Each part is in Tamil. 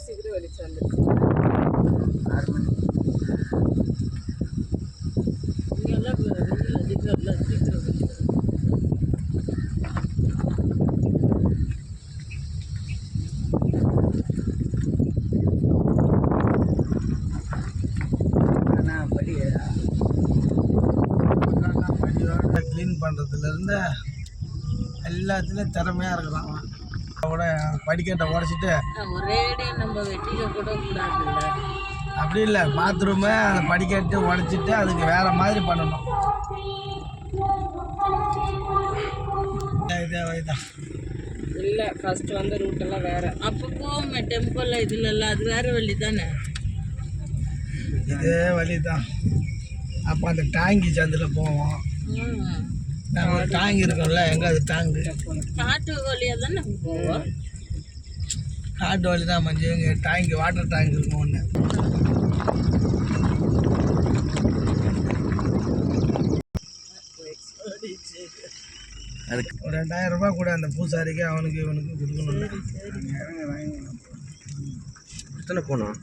சீக்கிரம் வெளிச்சம் வந்துருச்சு. 6 மணி இங்கெல்லாம் வெயில் அதிகம் சீக்கிரம் வெளிச்சம். க்ளீன் பண்ணுறதுலேருந்து எல்லாத்துலேயும் திறமையாக இருக்கலாம். கூட படிக்கட்டை உடச்சிட்டு ஒரேடி நம்ம வெட்டிக்க கூட கூடாதுல்ல. அப்படி இல்லை, பாத்ரூமு அந்த படிக்கட்டு உடச்சிட்டு அதுக்கு வேறு மாதிரி பண்ணணும். இதே வழிதான் இல்லை, ஃபஸ்ட்டு வந்த ரூட்டெல்லாம் வேறு. அப்போ போவோமே டெம்பிளில் இதுலலாம், அது வேறு வழி தானே. இதே வழி தான். அப்போ அந்த டாங்கி சந்தில் போவோம். ஒரு டாங்கி இருக்கும்ல, எங்கே அது டாங்கு? காட்டு வழியாக தானே போவோம். காட்டு வழி தான் மஞ்சு. இங்கே டாங்கி, வாட்டர் டேங்க் இருக்கும் ஒன்று. அதுக்கு ஒரு 2000 ரூபா கூட அந்த பூசாரிக்கு அவனுக்கு இவனுக்கு கொடுக்கணும்ல. எத்தனை போனோம்?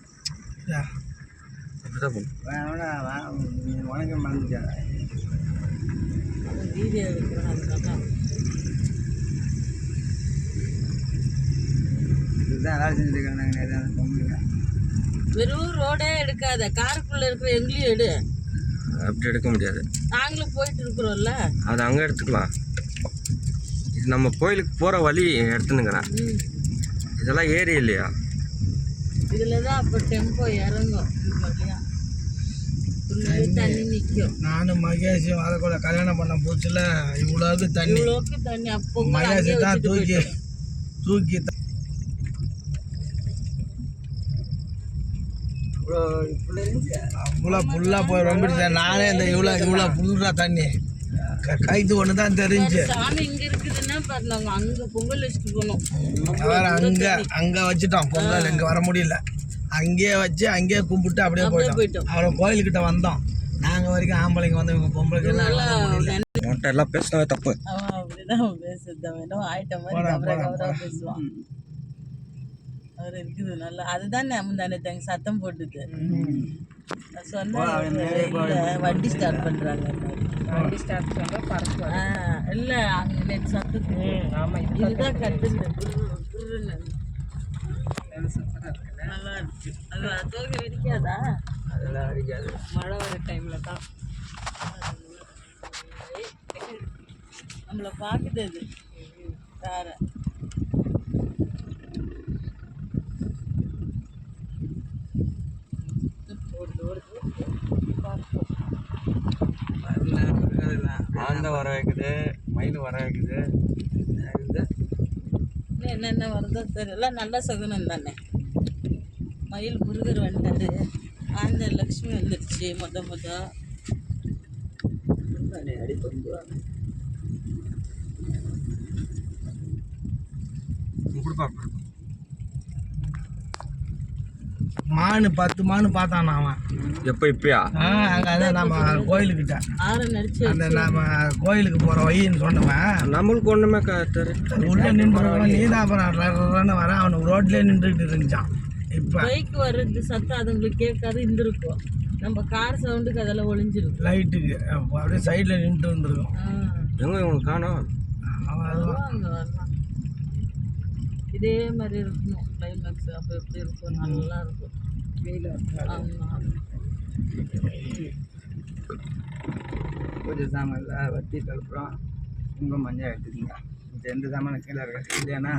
வணக்கம் மறந்துட்டேன். வீடியோ எடுக்கிறோம். இதுதான் வேலை செஞ்சுருக்காங்க. வெறும் ரோடே எடுக்காத, காருக்குள்ளே இருக்கிற எங்கேயும் எடு. அப்படி எடுக்க முடியாது. நாங்களும் போயிட்டு இருக்கிறோம்ல, அது அங்கே எடுத்துக்கலாம். இது நம்ம கோயிலுக்கு போகிற வழி எடுத்துனுங்கிறேன். இதெல்லாம் ஏரி இல்லையா? இதில் தான் அப்போ டெம்போ இறங்கும். இது வழியாக தண்ணி நிற்கும். நானும் மகேஷ் வரக்குள்ள கல்யாணம் பண்ண போச்சுல, இவ்வளோக்கு தண்ணி. இவ்வளோக்கு தண்ணி அப்போ மகேஷ் தான் தூக்கி அவ்வளோ ஃபுல்லாக போய் ரொம்பிடுச்சு. நானே இந்த இவ்வளோ ஃபுல்லாக தண்ணி கைத்து ஒன்று தான் தெரிஞ்சு. சாமி இங்கே இருக்குதுன்னா பாருங்க, அங்கே பொங்கல் வச்சுட்டு போகணும். வேறு அங்கே வச்சுட்டோம் பொங்கல். இங்கே வர முடியல, அங்கேயே வச்சு அங்கேயே கும்பிட்டு அப்படியே போயிட்டோம். அவ்வளோ கோயில்கிட்ட வந்தோம். நாங்கள் வரைக்கும் ஆம்பளைங்க வந்து இவங்க பொம்பளைக்கு எல்லாம் பேசினாவே தப்பு. அப்படிதான் பேசுறது வேணும். ஆயிட்ட மாதிரி பேசுவான். அவர் இருக்குது நல்லா. அதுதான் முந்தானே தாங்க சத்தம் போட்டுது. சொன்னேன் வண்டி ஸ்டார்ட் பண்ணுறாங்க. வண்டி ஸ்டார்ட் பண்ணுற இல்லை, அங்கே நேற்று சத்தத்துக்கு. ஆமாம், இதுதான் கட்டுது. நல்லா இருக்கு. அது தோகை வெடிக்காதா? அதெல்லாம் அடிக்காது. மழை வர டைமில் தான் நம்மளை பார்க்குது. அது வேற ஆந்த வர வைக்குது, மயில் வர வைக்குது. என்னென்ன வருதோ தெரியல. நல்ல சகுனம் தானே. மயில் முருகர் வந்துட்டாரு. ஆந்த லக்ஷ்மி வந்துடுச்சு. மொத அடி பண்ணுவாங்க. மானு 10 மானு பார்த்தானா அவன். எப்போ இப்பயா? அங்கே நம்ம கோயிலுக்கிட்ட அந்த நம்ம கோயிலுக்கு போகிற வழின்னு சொன்னவன். நம்மளுக்கு ஒன்றுமே உள்ள நின்று நீ தான் அப்புறம் வர அவனுக்கு ரோட்லேயே நின்றுட்டு இருந்துச்சான். இப்போ பைக் வர்றது சத்தம் அதுங்களுக்கு கேட்காது இருந்திருக்கும். நம்ம கார் சவுண்டுக்கு அதெல்லாம் ஒளிஞ்சிருக்கும். லைட்டுக்கு அப்படியே சைடில் நின்றுட்டு வந்துருக்கும். எங்கே இவனுக்கு காணோம். அங்கே வரலாம். இதே மாதிரி இருக்கணும் கிளைமேக்ஸ். அப்போ எப்படி இருக்கும்? நல்லா இருக்கும். ஆமாம், பூஜை சாமான்ல வத்தி கலப்புறோம். குங்குமம் மஞ்சள் எடுத்துக்கோங்க. இந்த 2 சாமான் கீழே இருக்க இல்லையானா